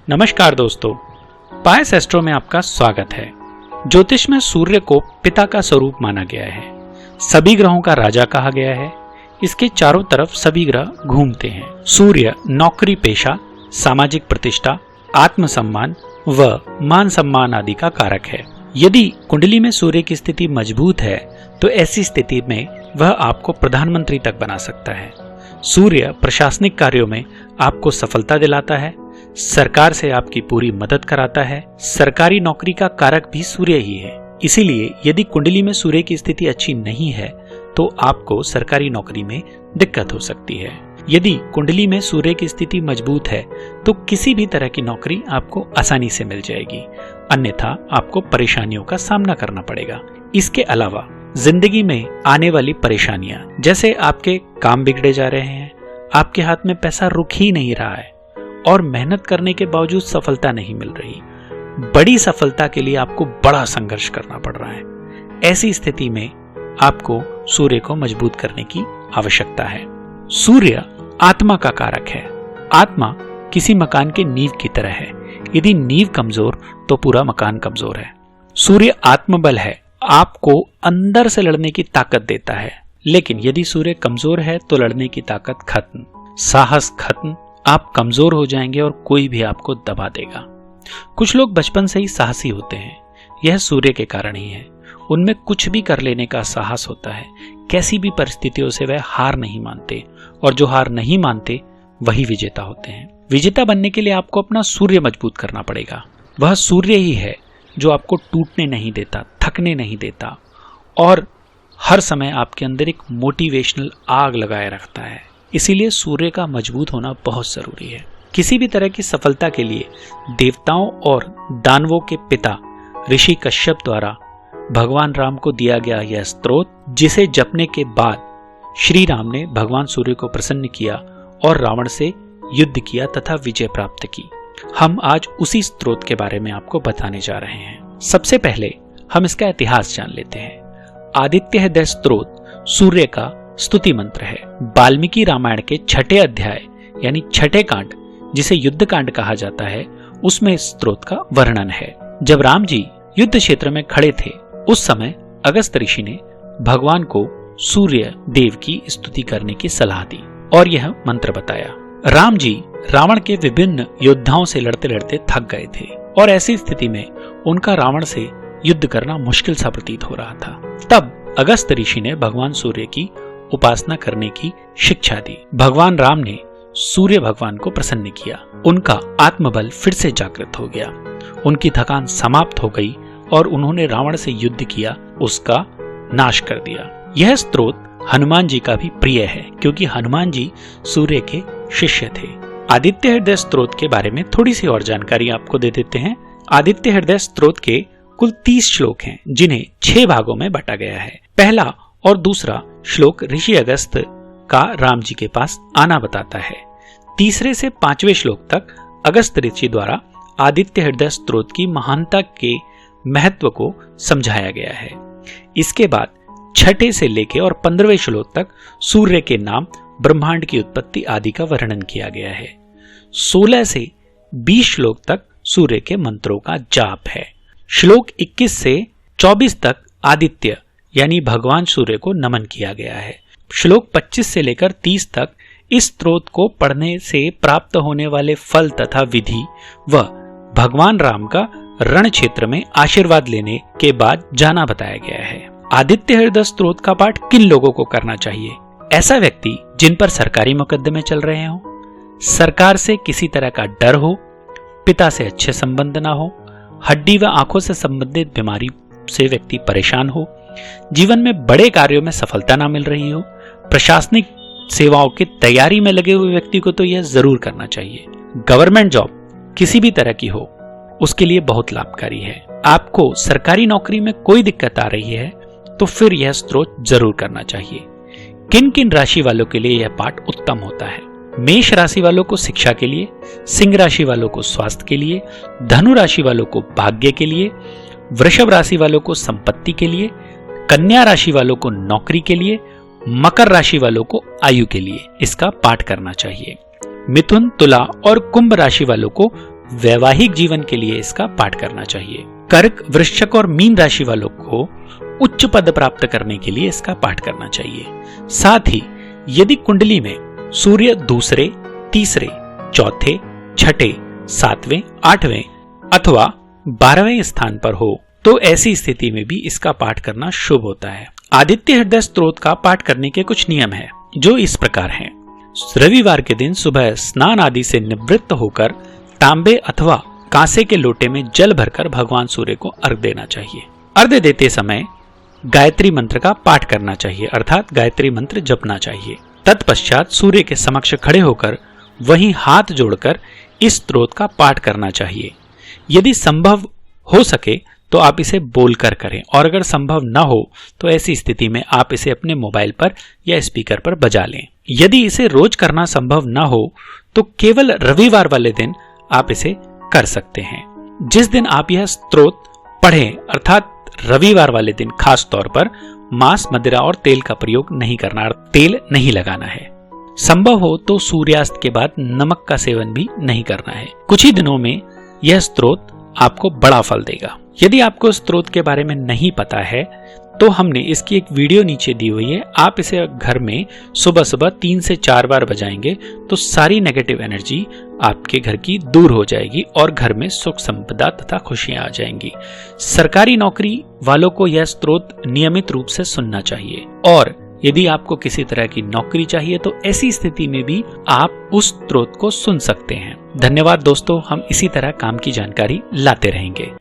नमस्कार दोस्तों, पायस एस्ट्रो में आपका स्वागत है। ज्योतिष में सूर्य को पिता का स्वरूप माना गया है, सभी ग्रहों का राजा कहा गया है। इसके चारों तरफ सभी ग्रह घूमते हैं। सूर्य नौकरी, पेशा, सामाजिक प्रतिष्ठा, आत्मसम्मान व मान सम्मान आदि का कारक है। यदि कुंडली में सूर्य की स्थिति मजबूत है तो ऐसी स्थिति में वह आपको प्रधानमंत्री तक बना सकता है। सूर्य प्रशासनिक कार्यों में आपको सफलता दिलाता है, सरकार से आपकी पूरी मदद कराता है। सरकारी नौकरी का कारक भी सूर्य ही है। इसीलिए यदि कुंडली में सूर्य की स्थिति अच्छी नहीं है तो आपको सरकारी नौकरी में दिक्कत हो सकती है। यदि कुंडली में सूर्य की स्थिति मजबूत है तो किसी भी तरह की नौकरी आपको आसानी से मिल जाएगी, अन्यथा आपको परेशानियों का सामना करना पड़ेगा। इसके अलावा जिंदगी में आने वाली परेशानियां, जैसे आपके काम बिगड़े जा रहे हैं, आपके हाथ में पैसा रुक ही नहीं रहा है और मेहनत करने के बावजूद सफलता नहीं मिल रही, बड़ी सफलता के लिए आपको बड़ा संघर्ष करना पड़ रहा है, ऐसी स्थिति में आपको सूर्य को मजबूत करने की आवश्यकता है। सूर्य आत्मा का कारक है। आत्मा किसी मकान के नींव की तरह है। यदि नींव कमजोर तो पूरा मकान कमजोर है। सूर्य आत्मबल है, आपको अंदर से लड़ने की ताकत देता है। लेकिन यदि सूर्य कमजोर है तो लड़ने की ताकत खत्म, साहस खत्म, आप कमजोर हो जाएंगे और कोई भी आपको दबा देगा। कुछ लोग बचपन से ही साहसी होते हैं, यह सूर्य के कारण ही है। उनमें कुछ भी कर लेने का साहस होता है, कैसी भी परिस्थितियों से वह हार नहीं मानते, और जो हार नहीं मानते वही विजेता होते हैं। विजेता बनने के लिए आपको अपना सूर्य मजबूत करना पड़ेगा। वह सूर्य ही है जो आपको टूटने नहीं देता, थकने नहीं देता और हर समय आपके अंदर एक मोटिवेशनल आग लगाए रखता है। इसीलिए सूर्य का मजबूत होना बहुत जरूरी है। किसी भी तरह की सफलता के लिए देवताओं और दानवों के पिता ऋषि कश्यप द्वारा भगवान राम को दिया गया यह स्तोत्र, जिसे जपने के बाद श्री राम ने भगवान सूर्य को प्रसन्न किया और रावण से युद्ध किया तथा विजय प्राप्त की। हम आज उसी स्तोत्र के बारे में आपको बताने जा रहे हैं। सबसे पहले हम इसका इतिहास जान लेते हैं। आदित्य हृदय स्तोत्र सूर्य का स्तुति मंत्र है। वाल्मीकि रामायण के 6ठे अध्याय यानी 6ठे कांड, जिसे युद्ध कांड कहा जाता है, उसमें इस स्तोत्र का वर्णन है। जब राम जी युद्ध क्षेत्र में खड़े थे उस समय अगस्त ऋषि ने भगवान को सूर्य देव की स्तुति करने की सलाह दी और यह मंत्र बताया। राम जी रावण के विभिन्न योद्धाओं से लड़ते लड़ते थक गए थे और ऐसी स्थिति में उनका रावण से युद्ध करना मुश्किल सा प्रतीत हो रहा था। तब अगस्त ऋषि ने भगवान सूर्य की उपासना करने की शिक्षा दी। भगवान राम ने सूर्य भगवान को प्रसन्न किया, उनका आत्मबल फिर से जागृत हो गया, उनकी थकान समाप्त हो गई और उन्होंने रावण से युद्ध किया, उसका नाश कर दिया। यह स्तोत्र हनुमान जी का भी प्रिय है क्योंकि हनुमान जी सूर्य के शिष्य थे। आदित्य हृदय स्तोत्र के बारे में थोड़ी सी और जानकारी आपको दे देते हैं। आदित्य हृदय स्तोत्र के कुल 30 श्लोक हैं, जिन्हें 6 भागों में बांटा गया है। पहला और दूसरा श्लोक ऋषि अगस्त का राम जी के पास आना बताता है। तीसरे से 5वें श्लोक तक अगस्त ऋषि द्वारा आदित्य हृदय स्तोत्र की महानता के महत्व को समझाया गया है। इसके बाद 6ठे से लेकर और 15वें श्लोक तक सूर्य के नाम, ब्रह्मांड की उत्पत्ति आदि का वर्णन किया गया है। 16 से 20 श्लोक तक सूर्य के मंत्रों का जाप है। श्लोक 21 से 24 तक आदित्य यानी भगवान सूर्य को नमन किया गया है। श्लोक 25 से लेकर 30 तक इस स्तोत्र को पढ़ने से प्राप्त होने वाले फल तथा विधि व भगवान राम का रण क्षेत्र में आशीर्वाद लेने के बाद जाना बताया गया है। आदित्य हृदय स्तोत्र का पाठ किन लोगों को करना चाहिए? ऐसा व्यक्ति जिन पर सरकारी मुकदमे चल रहे हो, सरकार से किसी तरह का डर हो, पिता से अच्छे संबंध ना हो, हड्डी व आंखों से संबंधित बीमारी से व्यक्ति परेशान हो, जीवन में बड़े कार्यों में सफलता ना मिल रही हो, प्रशासनिक सेवाओं की तैयारी में लगे हुए व्यक्ति को तो यह जरूर करना चाहिए। गवर्नमेंट जॉब किसी भी तरह की हो, उसके लिए बहुत लाभकारी है। आपको सरकारी नौकरी में कोई दिक्कत आ रही है तो फिर यह स्तोत्र जरूर करना चाहिए। किन किन राशि वालों के लिए यह पाठ उत्तम होता है? मेष राशि वालों को शिक्षा के लिए, सिंह राशि वालों को स्वास्थ्य के लिए, धनु राशि वालों को भाग्य के लिए, वृषभ राशि वालों को संपत्ति के लिए, कन्या राशि वालों को नौकरी के लिए, मकर राशि वालों को आयु के लिए इसका पाठ करना चाहिए। मिथुन, तुला और कुंभ राशि वालों को वैवाहिक जीवन के लिए इसका पाठ करना चाहिए। कर्क, वृश्चिक और मीन राशि वालों को उच्च पद प्राप्त करने के लिए इसका पाठ करना चाहिए। साथ ही यदि कुंडली में सूर्य दूसरे, तीसरे, चौथे, छठे, सातवें, आठवें अथवा 12वें स्थान पर हो तो ऐसी स्थिति में भी इसका पाठ करना शुभ होता है। आदित्य हृदय स्तोत्र का पाठ करने के कुछ नियम हैं, जो इस प्रकार हैं। रविवार के दिन सुबह स्नान आदि से निवृत्त होकर तांबे अथवा कांसे के लोटे में जल भरकर भगवान सूर्य को अर्घ देना चाहिए। अर्घ देते समय गायत्री मंत्र का पाठ करना चाहिए, अर्थात गायत्री मंत्र जपना चाहिए। तत्पश्चात सूर्य के समक्ष खड़े होकर वहीं हाथ जोड़कर इस स्तोत्र का पाठ करना चाहिए। यदि संभव हो सके तो आप इसे बोलकर करें, और अगर संभव न हो तो ऐसी स्थिति में आप इसे अपने मोबाइल पर या स्पीकर पर बजा लें। यदि इसे रोज करना संभव न हो तो केवल रविवार वाले दिन आप इसे कर सकते हैं। जिस दिन आप यह स्तोत्र पढ़ें, अर्थात रविवार वाले दिन खास तौर पर मांस, मदिरा और तेल का प्रयोग नहीं करना, तेल नहीं लगाना है। संभव हो तो सूर्यास्त के बाद नमक का सेवन भी नहीं करना है। कुछ ही दिनों में यह स्तोत्र आपको बड़ा फल देगा। यदि आपको स्तोत्र के बारे में नहीं पता है तो हमने इसकी एक वीडियो नीचे दी हुई है। आप इसे घर में सुबह सुबह 3 से 4 बार बजाएंगे तो सारी नेगेटिव एनर्जी आपके घर की दूर हो जाएगी और घर में सुख संपदा तथा खुशियां आ जाएंगी। सरकारी नौकरी वालों को यह स्तोत्र नियमित रूप से सुनना चाहिए, और यदि आपको किसी तरह की नौकरी चाहिए तो ऐसी स्थिति में भी आप उस स्तोत्र को सुन सकते हैं। धन्यवाद दोस्तों, हम इसी तरह काम की जानकारी लाते रहेंगे।